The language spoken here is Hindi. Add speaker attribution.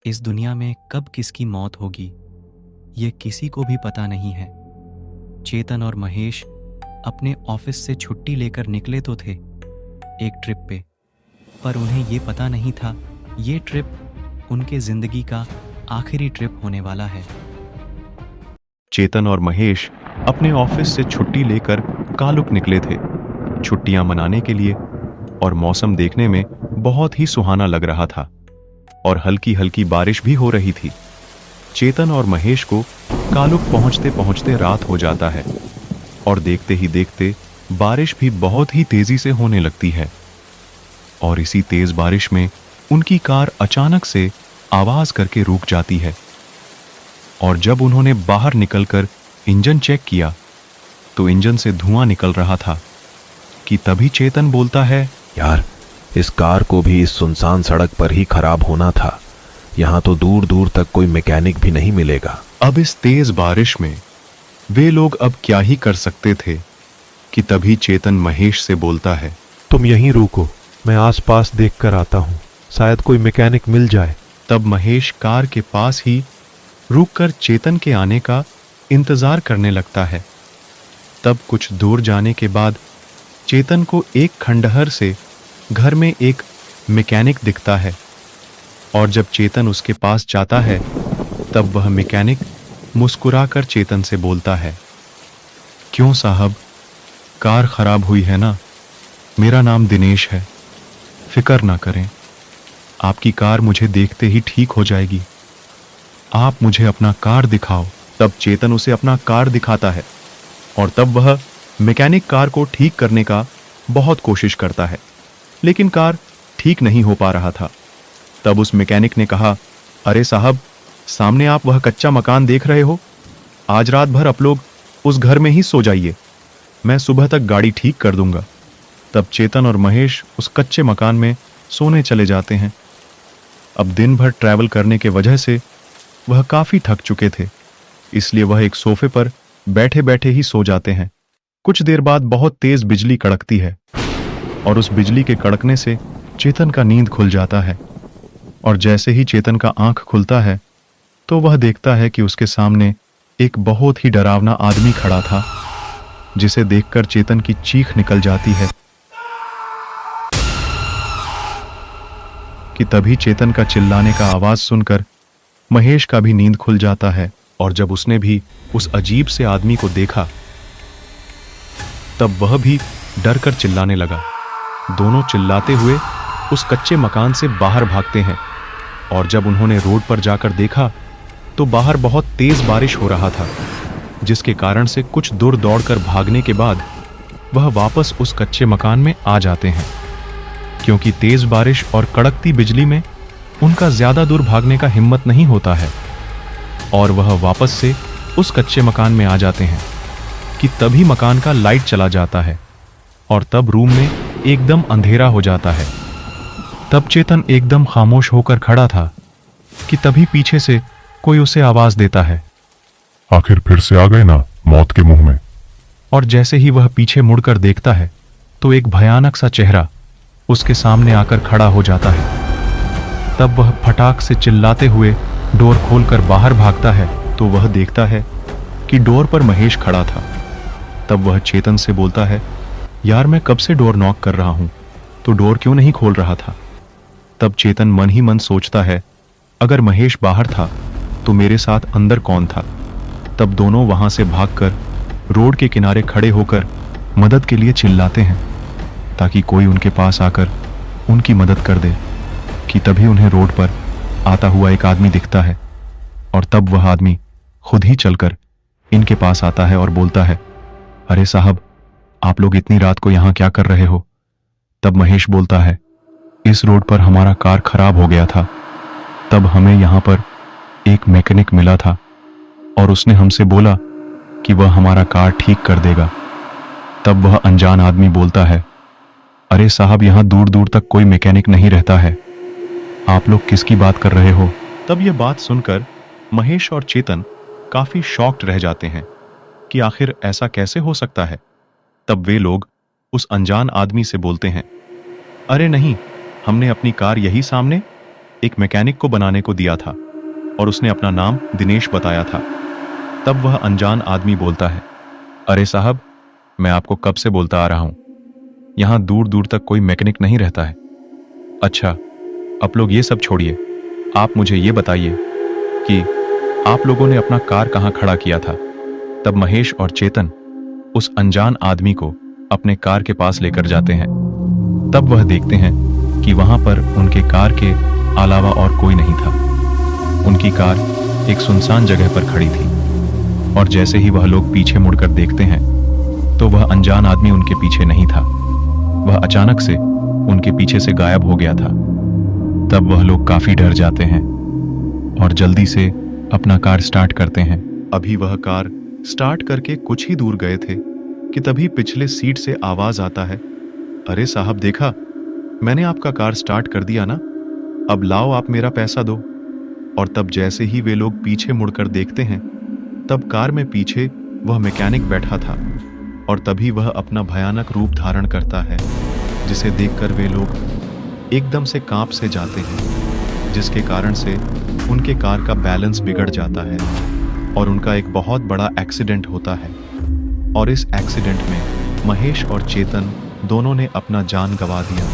Speaker 1: इस दुनिया में कब किसकी मौत होगी ये किसी को भी पता नहीं है। चेतन और महेश अपने ऑफिस से छुट्टी लेकर निकले तो थे एक ट्रिप पे, पर उन्हें ये पता नहीं था ये ट्रिप उनके जिंदगी का आखिरी ट्रिप होने वाला है।
Speaker 2: चेतन और महेश अपने ऑफिस से छुट्टी लेकर कालुक निकले थे छुट्टियां मनाने के लिए, और मौसम देखने में बहुत ही सुहाना लग रहा था और हल्की हल्की बारिश भी हो रही थी। चेतन और महेश को कालुक पहुंचते पहुंचते रात हो जाता है और देखते ही देखते बारिश भी बहुत ही तेजी से होने लगती है। और इसी तेज बारिश में उनकी कार अचानक से आवाज करके रुक जाती है, और जब उन्होंने बाहर निकलकर इंजन चेक किया तो इंजन से धुआं निकल रहा था कि तभी चेतन बोलता है,
Speaker 3: यार, इस कार को भी इस सुनसान सड़क पर ही खराब होना था। यहाँ तो दूर दूर तक कोई मैकेनिक भी नहीं मिलेगा।
Speaker 2: अब इस तेज बारिश में वे लोग अब क्या ही कर सकते थे कि तभी चेतन महेश से बोलता है,
Speaker 3: तुम यहीं रुको, मैं आसपास देखकर आता हूँ, शायद कोई मैकेनिक मिल जाए।
Speaker 2: तब महेश कार के पास ही रुककर चेतन के आने का इंतजार करने लगता है। तब कुछ दूर जाने के बाद चेतन को एक खंडहर से घर में एक मैकेनिक दिखता है, और जब चेतन उसके पास जाता है तब वह मैकेनिक मुस्कुराकर चेतन से बोलता है, क्यों साहब, कार खराब हुई है ना? मेरा नाम दिनेश है, फिक्र ना करें, आपकी कार मुझे देखते ही ठीक हो जाएगी। आप मुझे अपना कार दिखाओ। तब चेतन उसे अपना कार दिखाता है, और तब वह मैकेनिक कार को ठीक करने का बहुत कोशिश करता है, लेकिन कार ठीक नहीं हो पा रहा था। तब उस मैकेनिक ने कहा, अरे साहब, सामने आप वह कच्चा मकान देख रहे हो, आज रात भर आप लोग उस घर में ही सो जाइए, मैं सुबह तक गाड़ी ठीक कर दूंगा। तब चेतन और महेश उस कच्चे मकान में सोने चले जाते हैं। अब दिन भर ट्रैवल करने के वजह से वह काफी थक चुके थे, इसलिए वह एक सोफे पर बैठे बैठे ही सो जाते हैं। कुछ देर बाद बहुत तेज बिजली कड़कती है, और उस बिजली के कड़कने से चेतन का नींद खुल जाता है। और जैसे ही चेतन का आंख खुलता है तो वह देखता है कि उसके सामने एक बहुत ही डरावना आदमी खड़ा था, जिसे देखकर चेतन की चीख निकल जाती है कि तभी चेतन का चिल्लाने का आवाज सुनकर महेश का भी नींद खुल जाता है। और जब उसने भी उस अजीब से आदमी को देखा तब वह भी डर कर चिल्लाने लगा। दोनों चिल्लाते हुए उस कच्चे मकान से बाहर भागते हैं, और जब उन्होंने रोड पर जाकर देखा तो बाहर बहुत तेज बारिश हो रहा था, जिसके कारण से कुछ दूर दौड़कर भागने के बाद वह वापस उस कच्चे मकान में आ जाते हैं, क्योंकि तेज बारिश और कड़कती बिजली में उनका ज्यादा दूर भागने का हिम्मत नहीं होता है। और वह वापस से उस कच्चे मकान में आ जाते हैं कि तभी मकान का लाइट चला जाता है, और तब रूम में एकदम अंधेरा हो जाता है। तब चेतन एकदम खामोश होकर खड़ा था कि तभी पीछे से कोई उसे आवाज देता है,
Speaker 4: आखिर फिर से आ गए ना मौत के मुंह में।
Speaker 2: और जैसे ही वह पीछे मुड़कर देखता है तो एक भयानक सा चेहरा उसके सामने आकर खड़ा हो जाता है। तब वह फटाक से चिल्लाते हुए डोर खोलकर बाहर भागता है तो वह देखता है कि डोर पर महेश खड़ा था। तब वह चेतन से बोलता है, यार, मैं कब से डोर नॉक कर रहा हूं, तो डोर क्यों नहीं खोल रहा था? तब चेतन मन ही मन सोचता है, अगर महेश बाहर था तो मेरे साथ अंदर कौन था? तब दोनों वहां से भागकर रोड के किनारे खड़े होकर मदद के लिए चिल्लाते हैं, ताकि कोई उनके पास आकर उनकी मदद कर दे। कि तभी उन्हें रोड पर आता हुआ एक आदमी दिखता है, और तब वह आदमी खुद ही चलकर इनके पास आता है और बोलता है, अरे साहब, आप लोग इतनी रात को यहां क्या कर रहे हो? तब महेश बोलता है, इस रोड पर हमारा कार खराब हो गया था, तब हमें यहां पर एक मैकेनिक मिला था, और उसने हमसे बोला कि वह हमारा कार ठीक कर देगा। तब वह अनजान आदमी बोलता है, अरे साहब, यहां दूर दूर तक कोई मैकेनिक नहीं रहता है, आप लोग किसकी बात कर रहे हो? तब यह बात सुनकर महेश और चेतन काफी शॉक्ड रह जाते हैं कि आखिर ऐसा कैसे हो सकता है। तब वे लोग उस अनजान आदमी से बोलते हैं, अरे नहीं, हमने अपनी कार यही सामने एक मैकेनिक को बनाने को दिया था और उसने अपना नाम दिनेश बताया था। तब वह अनजान आदमी बोलता है, अरे साहब, मैं आपको कब से बोलता आ रहा हूं, यहां दूर दूर तक कोई मैकेनिक नहीं रहता है। अच्छा, आप लोग ये सब छोड़िए, आप मुझे ये बताइए कि आप लोगों ने अपना कार कहां खड़ा किया था। तब महेश और चेतन उस अनजान आदमी को अपने कार के पास लेकर जाते हैं। तब वह देखते हैं कि वहां पर उनके कार के अलावा और कोई नहीं था। उनकी कार एक सुनसान जगह पर खड़ी थी और जैसे ही वह लोग पीछे मुड़कर देखते हैं तो वह अनजान आदमी उनके पीछे नहीं था। वह अचानक से उनके पीछे से गायब हो गया था। तब वह लोग काफी डर जाते हैं और जल्दी से अपना कार स्टार्ट करते हैं। अभी वह कार स्टार्ट करके कुछ ही दूर गए थे कि तभी पिछले सीट से आवाज आता है, अरे साहब देखा, मैंने आपका कार स्टार्ट कर दिया ना, अब लाओ आप मेरा पैसा दो। और तब जैसे ही वे लोग पीछे मुड़कर देखते हैं तब कार में पीछे वह मैकेनिक बैठा था और तभी वह अपना भयानक रूप धारण करता है, जिसे देखकर वे लोग एकदम से कांप से जाते हैं, जिसके कारण से उनके कार का बैलेंस बिगड़ जाता है और उनका एक बहुत बड़ा एक्सीडेंट होता है। और इस एक्सीडेंट में महेश और चेतन दोनों ने अपना जान गंवा दिया।